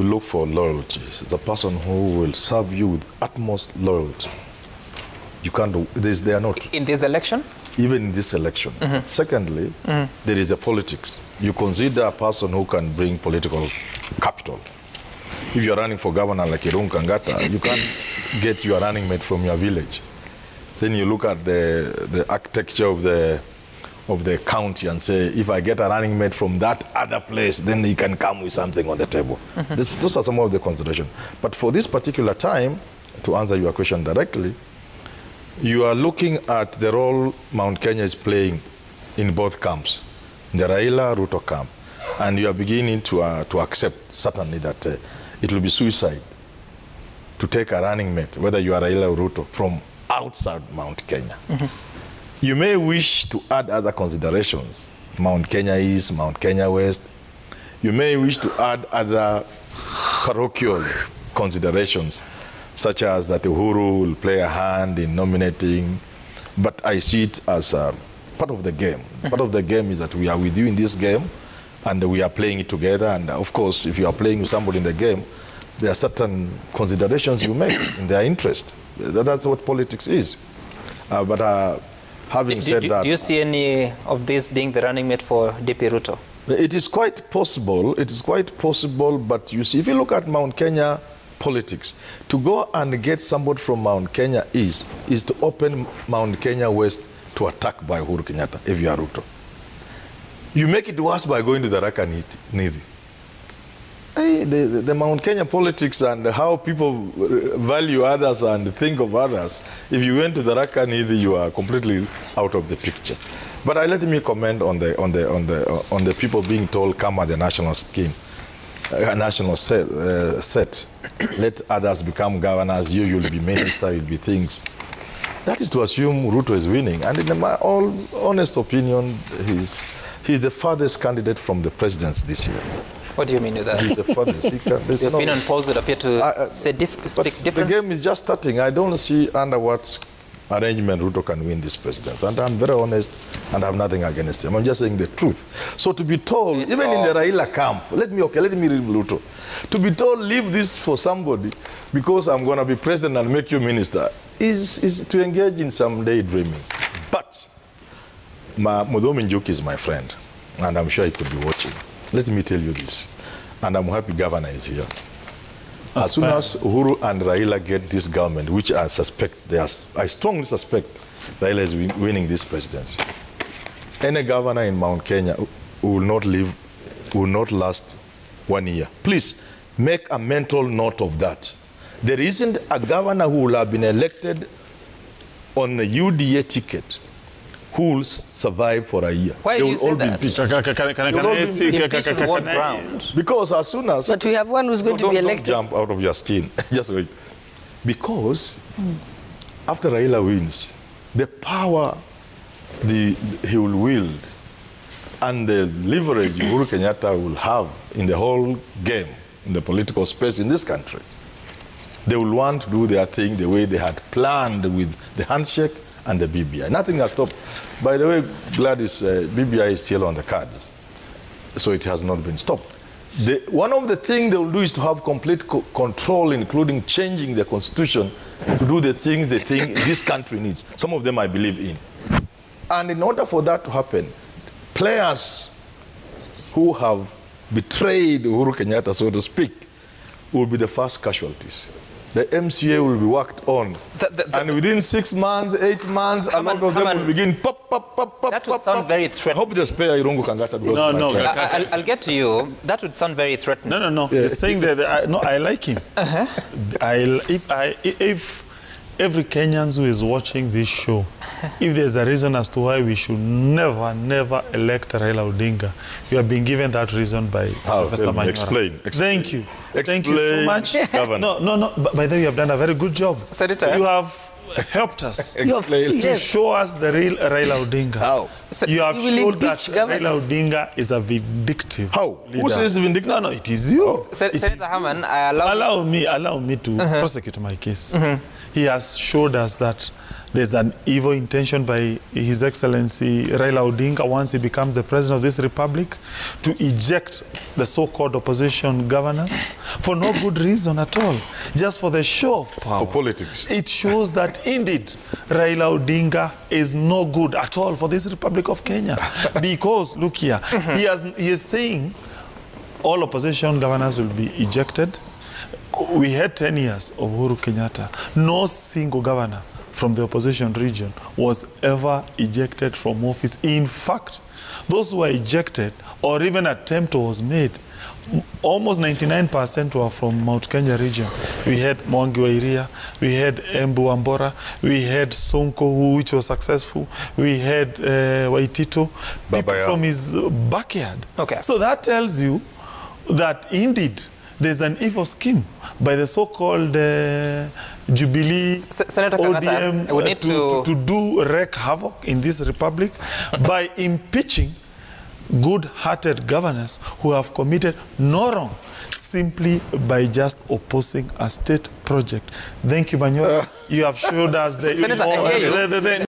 You look for loyalty. The person who will serve you with utmost loyalty. You can't do this. They are not. In this election? Even in this election. Secondly, there is a politics. You consider a person who can bring political capital. If you're running for governor like Irungu Kangata, you can't get your running mate from your village. Then you look at the architecture of the county and say, if I get a running mate from that other place, then he can come with something on the table. Those are some of the considerations. But for this particular time, to answer your question directly, you are looking at the role Mount Kenya is playing in both camps, the Raila Ruto camp, and you are beginning to accept certainly that it will be suicide to take a running mate, whether you are Raila or Ruto, from outside Mount Kenya. You may wish to add other considerations, Mount Kenya East, Mount Kenya West. You may wish to add other parochial considerations, such as that Uhuru will play a hand in nominating, but I see it as part of the game. Part of the game is that we are with you in this game, and we are playing it together, and of course, if you are playing with somebody in the game, there are certain considerations you make in their interest. That's what politics is. Having said that... Do you see any of this being the running mate for DP Ruto? It is quite possible. It is quite possible, but you see, if you look at Mount Kenya politics, to go and get somebody from Mount Kenya East is to open Mount Kenya West to attack by Uhuru Kenyatta, if you are Ruto. You make it worse by going to the Raka Nidhi. The Mount Kenya politics and how people value others and think of others, if you went to the Raka Nidhi, you are completely out of the picture. But let me comment on the people being told, come at the national scheme, national set. Let others become governors, you will be minister, you'll be things. That is to assume Ruto is winning. And in my all honest opinion, he's the farthest candidate from the presidency this year. What do you mean with that? He's the farthest. Your opinion polls that appear to speak different. The game is just starting. I don't see under what arrangement Ruto can win this president. And I'm very honest and I have nothing against him. I'm just saying the truth. So to be told, even in the Raila camp, let me read Ruto. To be told, leave this for somebody because I'm going to be president and make you minister is to engage in some daydreaming. But Mudhomi Njuki is my friend and I'm sure he could be watching. Let me tell you this, and I'm happy governor is here. As soon as Uhuru and Raila get this government, which I suspect, I strongly suspect Raila is winning this presidency, any governor in Mount Kenya will not last 1 year. Please make a mental note of that. There isn't a governor who will have been elected on the UDA ticket who will survive for a year. Why do you say that? Can I because as soon as... But we have one who's going to be elected. Don't jump out of your skin. Just wait. Because after Raila wins, the power he will wield and the leverage Uhuru Kenyatta will have in the whole game, in the political space in this country, they will want to do their thing the way they had planned with the handshake and the BBI. Nothing has stopped. By the way, Gladys, BBI is still on the cards, so it has not been stopped. One of the things they will do is to have complete control, including changing the constitution to do the things they think this country needs. Some of them I believe in. And in order for that to happen, players who have betrayed Uhuru Kenyatta, so to speak, will be the first casualties. The MCA will be worked on. And within 6 months, 8 months, a lot of them will begin pop. That would sound very threatening. I hope they spare Irungu Kangata. No. I'll get to you. That would sound very threatening. No. Yeah. He's saying that, I like him. If every Kenyan who is watching this show, if there's a reason as to why we should never elect Raila Odinga, you have been given that reason by Professor Manyora. Explain. Thank you. Thank you so much. No. By the way, you have done a very good job. Senator. You have helped us to show us the real Raila Odinga. How? You have shown that Raila Odinga is a vindictive leader. Who says vindictive? No, it is you. Senator Haman, allow me to prosecute my case. He has showed us that there's an evil intention by His Excellency Raila Odinga, once he becomes the president of this republic, to eject the so-called opposition governors for no good reason at all, just for the show of power. For politics. It shows that indeed Raila Odinga is no good at all for this Republic of Kenya. Because, look here, he is saying all opposition governors will be ejected. We had 10 years of Uhuru Kenyatta. No single governor from the opposition region was ever ejected from office. In fact, those who were ejected or even attempt was made, almost 99% were from Mount Kenya region. We had Mwangi wa Iria, we had Embu Wambora, we had Sonko, which was successful, we had Waitito, people from his backyard. Okay. So that tells you that indeed there's an evil scheme by the so-called Jubilee Senator ODM Kangata, we need to wreak havoc in this republic by impeaching good-hearted governors who have committed no wrong simply by just opposing a state project. Thank you, Manyora. You have showed us the... Senator,